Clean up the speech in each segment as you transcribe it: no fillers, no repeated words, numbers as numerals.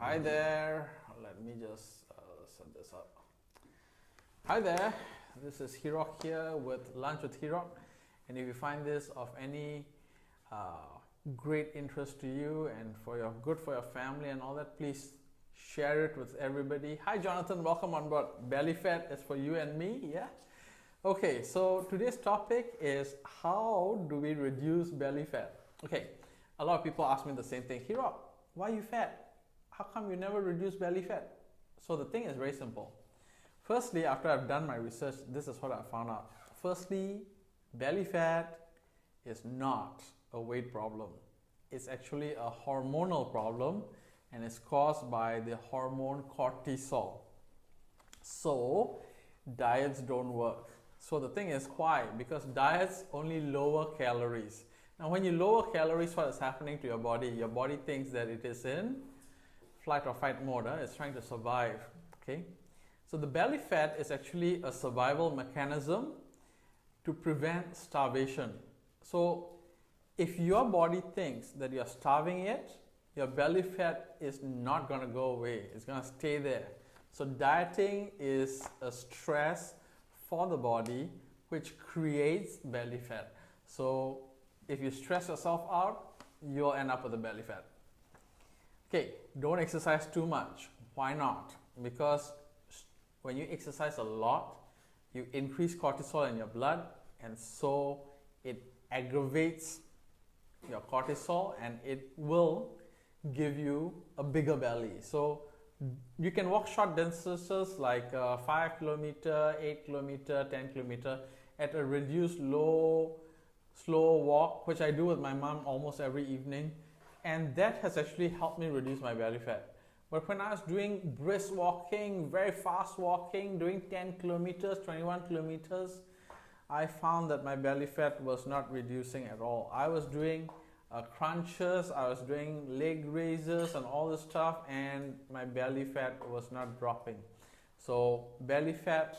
Hi there, let me just set this up. Hi there, this is Hirok here with Lunch with Hirok, and if you find this of any great interest to you and good for your family and all that, please share it with everybody. Hi Jonathan, welcome on board. Belly fat is for you and me, yeah? Okay, so today's topic is how do we reduce belly fat? Okay, a lot of people ask me the same thing. Hirok, why are you fat? How come you never reduce belly fat? So the thing is very simple. Firstly, after I've done my research, this is what I found out. Firstly, belly fat is not a weight problem. It's actually a hormonal problem, and it's caused by the hormone cortisol. So diets don't work. So the thing is, why? Because diets only lower calories. Now when you lower calories, what is happening to your body? Your body thinks that it is in flight or fight mode. It's trying to survive. Okay, so the belly fat is actually a survival mechanism to prevent starvation. So if your body thinks that you're starving it, your belly fat is not going to go away. It's going to stay there. So dieting is a stress for the body which creates belly fat. So if you stress yourself out, you'll end up with a belly fat. Okay, don't exercise too much. Why not? Because when you exercise a lot, you increase cortisol in your blood, and so it aggravates your cortisol and it will give you a bigger belly. So you can walk short distances like 5 kilometer, 8 kilometer, 10 kilometer at a reduced slow walk, which I do with my mom almost every evening. And that has actually helped me reduce my belly fat. But when I was doing brisk walking, very fast walking, doing 10 kilometers, 21 kilometers, I found that my belly fat was not reducing at all. I was doing crunches, I was doing leg raises and all this stuff, and my belly fat was not dropping. So belly fat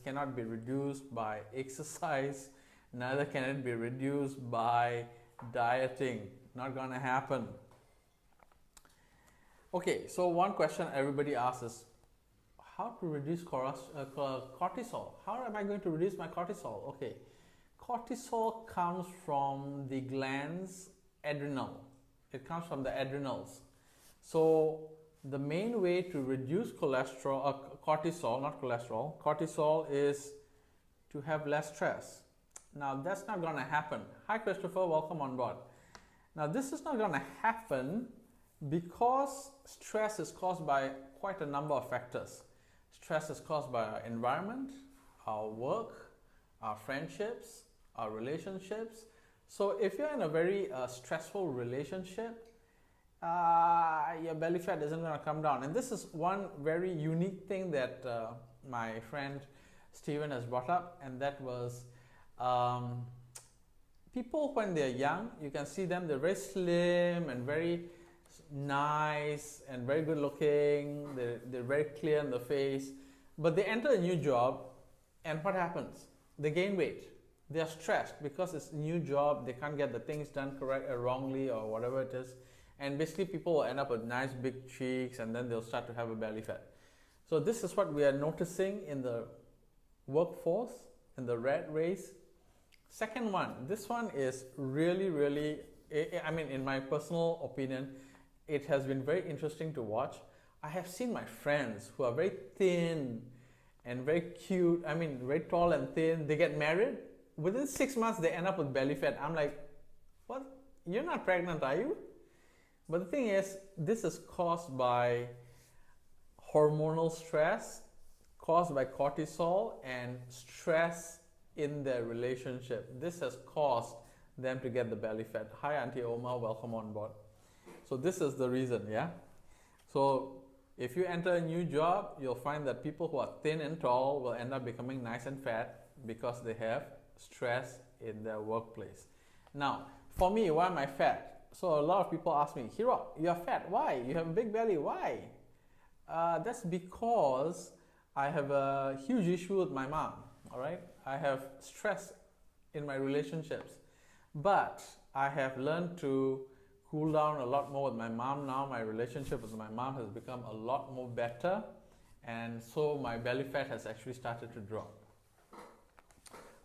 cannot be reduced by exercise, neither can it be reduced by dieting. Not gonna happen. Okay, so one question everybody asks is how to reduce cortisol. How am I going to reduce my cortisol? Okay, cortisol comes from the glands adrenal. It comes from the adrenals. So the main way to reduce cortisol is to have less stress. Now that's not gonna happen. Hi Christopher, welcome on board. Now this is not going to happen because stress is caused by quite a number of factors. Stress is caused by our environment, our work, our friendships, our relationships. So if you're in a very stressful relationship, your belly fat isn't going to come down. And this is one very unique thing that my friend Steven has brought up, and that was people when they're young, you can see them, they're very slim and very nice and very good looking, they're very clear in the face, but they enter a new job and what happens? They gain weight. They are stressed because it's a new job, they can't get the things done correct or wrongly or whatever it is, and basically people will end up with nice big cheeks and then they'll start to have a belly fat. So this is what we are noticing in the workforce, in the rat race. Second one, this one is really, I mean, in my personal opinion, it has been very interesting to watch. I have seen my friends who are very thin and very cute, I mean, very tall and thin, they get married. Within 6 months, they end up with belly fat. I'm like, what? You're not pregnant, are you? But the thing is, this is caused by hormonal stress, caused by cortisol and stress in their relationship. This has caused them to get the belly fat. Hi Auntie Oma, welcome on board. So this is the reason, yeah? So if you enter a new job, you'll find that people who are thin and tall will end up becoming nice and fat because they have stress in their workplace. Now, for me, why am I fat? So a lot of people ask me, Hirok, you're fat, why? You have a big belly, why? That's because I have a huge issue with my mom. All right, I have stress in my relationships, but I have learned to cooled down a lot more with my mom now. My relationship with my mom has become a lot more better, and so my belly fat has actually started to drop.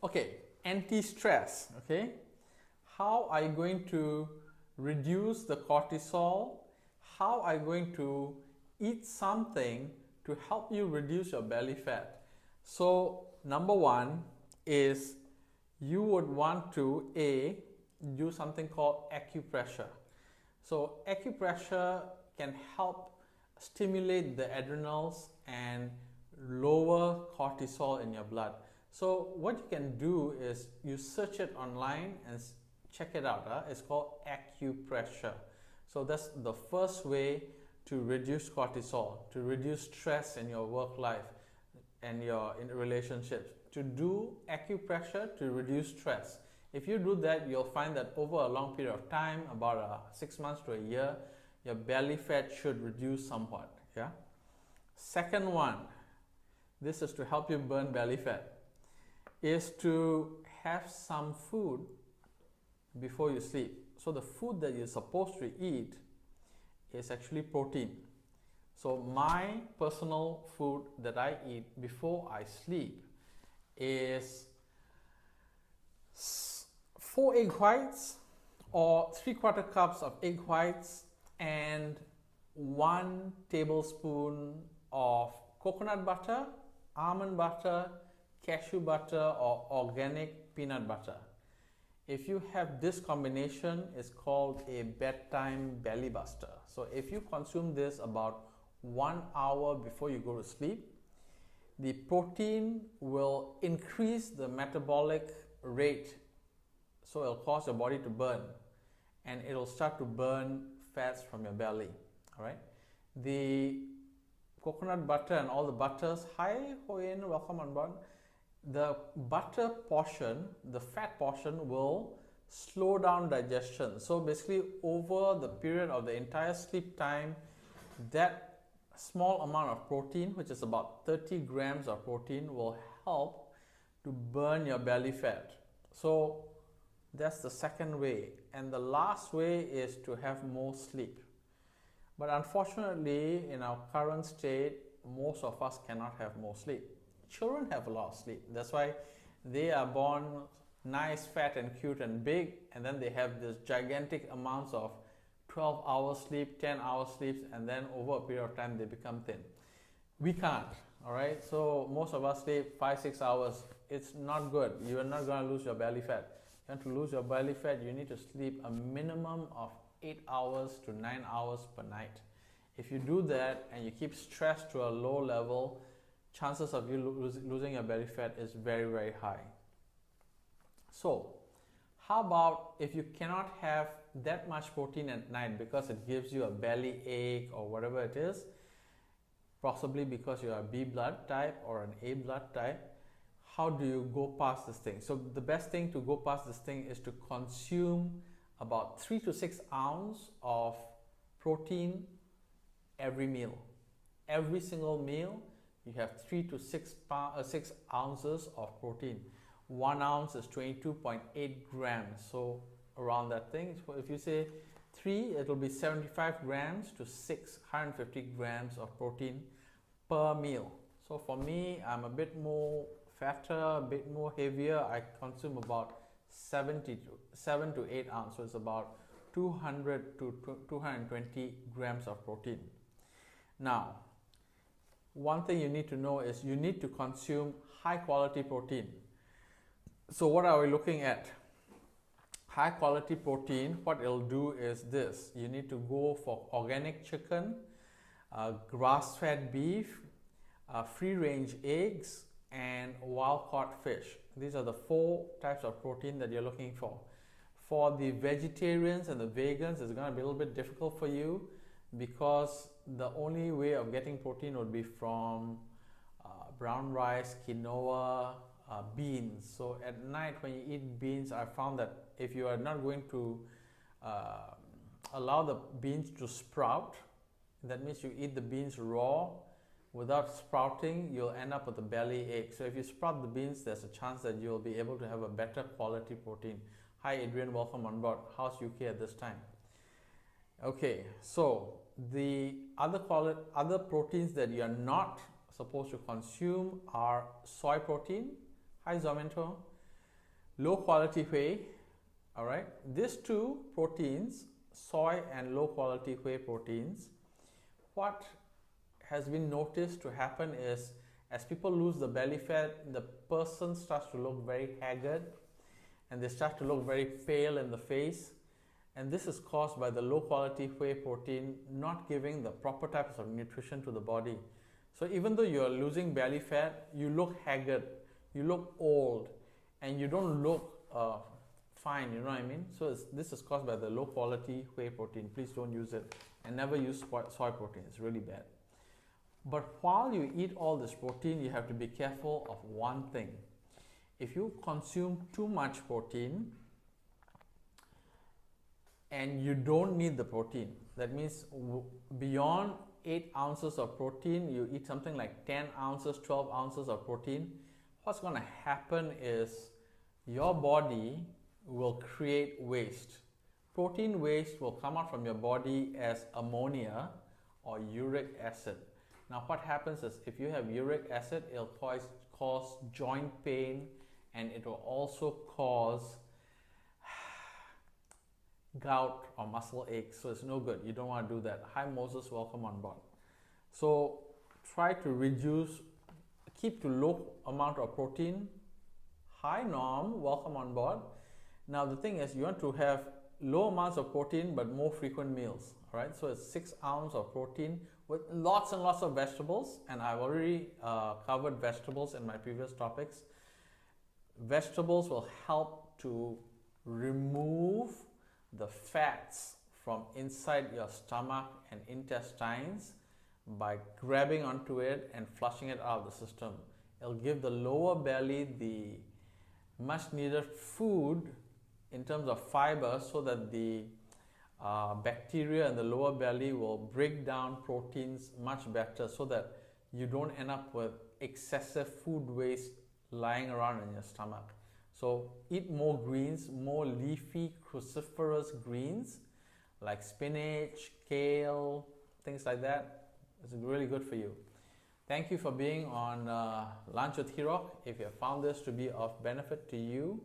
Okay, anti-stress. Okay, how are you going to reduce the cortisol? How are you going to eat something to help you reduce your belly fat? So number one is you would want to do something called acupressure. So acupressure can help stimulate the adrenals and lower cortisol in your blood. So what you can do is you search it online and check it out. It's called acupressure. So that's the first way to reduce cortisol, to reduce stress in your work life and your relationships. To do acupressure to reduce stress. If you do that, you'll find that over a long period of time, about 6 months to a year, your belly fat should reduce somewhat. Yeah. Second one, this is to help you burn belly fat, is to have some food before you sleep. So the food that you're supposed to eat is actually protein. So my personal food that I eat before I sleep is 4 egg whites or 3/4 cups of egg whites and 1 tablespoon of coconut butter, almond butter, cashew butter, or organic peanut butter. If you have this combination, it's called a bedtime belly buster. So if you consume this about 1 hour before you go to sleep, the protein will increase the metabolic rate, so it'll cause your body to burn, and it'll start to burn fats from your belly. All right. The coconut butter and all the butters. Hi, Hoyin, welcome on board. The butter portion, the fat portion, will slow down digestion. So basically, over the period of the entire sleep time, that small amount of protein, which is about 30 grams of protein, will help to burn your belly fat. So that's the second way. And the last way is to have more sleep. But unfortunately, in our current state, most of us cannot have more sleep. Children have a lot of sleep. That's why they are born nice, fat and cute and big, and then they have this gigantic amounts of 12 hours sleep, 10 hours sleep, and then over a period of time they become thin. We can't. All right, so most of us sleep 5-6 hours. It's not good. You are not going to lose your belly fat. You want to lose your belly fat, you need to sleep a minimum of 8 hours to 9 hours per night. If you do that and you keep stress to a low level, chances of you losing your belly fat is very, very high. So how about if you cannot have that much protein at night because it gives you a belly ache or whatever it is, possibly because you are a B blood type or an A blood type, how do you go past this thing? So the best thing to go past this thing is to consume about 3 to 6 ounces of protein every meal. Every single meal, you have 3 to 6 ounces of protein. 1 ounce is 22.8 grams. So around that thing, so if you say 3, it will be 75 grams to 650 grams of protein per meal. So for me, I'm a bit more fatter, a bit more heavier. I consume about 7 to 8 ounces. So it's about 200 to 220 grams of protein. Now, one thing you need to know is you need to consume high quality protein. So what are we looking at? High quality protein, what it'll do is this. You need to go for organic chicken, grass-fed beef, free-range eggs, and wild-caught fish. These are the 4 types of protein that you're looking for. For the vegetarians and the vegans, it's going to be a little bit difficult for you because the only way of getting protein would be from brown rice, quinoa, beans. So at night when you eat beans, I found that if you are not going to allow the beans to sprout, that means you eat the beans raw without sprouting, you'll end up with a belly ache. So if you sprout the beans, there's a chance that you'll be able to have a better quality protein. Hi Adrian, welcome on board. How's UK at this time? Okay, so the other proteins that you are not supposed to consume are soy protein. Hi Zomento. Low quality whey. All right, these two proteins, soy and low quality whey proteins, what has been noticed to happen is as people lose the belly fat, the person starts to look very haggard and they start to look very pale in the face. And this is caused by the low quality whey protein not giving the proper types of nutrition to the body. So even though you're losing belly fat, you look haggard, you look old, and you don't look fine, you know what I mean? So this is caused by the low quality whey protein. Please don't use it, and never use soy protein, it's really bad. But while you eat all this protein, you have to be careful of one thing. If you consume too much protein, and you don't need the protein, that means beyond 8 ounces of protein, you eat something like 10 ounces, 12 ounces of protein, what's going to happen is your body will create waste. Protein waste will come out from your body as ammonia or uric acid. Now what happens is if you have uric acid, it'll cause joint pain, and it will also cause gout or muscle aches, so it's no good. You don't want to do that. Hi Moses, welcome on board. So try to reduce, keep to low amount of protein. Hi Norm, welcome on board. Now the thing is, you want to have low amounts of protein but more frequent meals. All right, so it's 6 ounces of protein with lots and lots of vegetables, and I've already covered vegetables in my previous topics. Vegetables will help to remove the fats from inside your stomach and intestines by grabbing onto it and flushing it out of the system. It'll give the lower belly the much needed food in terms of fiber, so that the bacteria in the lower belly will break down proteins much better, so that you don't end up with excessive food waste lying around in your stomach. So eat more greens, more leafy cruciferous greens like spinach, kale, things like that. It's really good for you. Thank you for being on Lunch with Hirok. If you have found this to be of benefit to you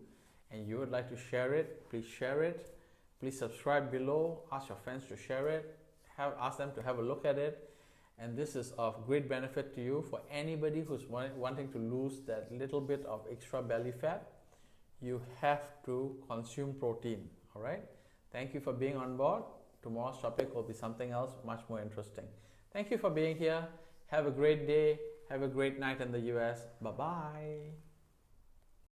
and you would like to share it, please share it. Please subscribe below, ask your friends to share it, ask them to have a look at it. And this is of great benefit to you. For anybody who's wanting to lose that little bit of extra belly fat, you have to consume protein. All right. Thank you for being on board. Tomorrow's topic will be something else much more interesting. Thank you for being here. Have a great day. Have a great night in the US. Bye-bye.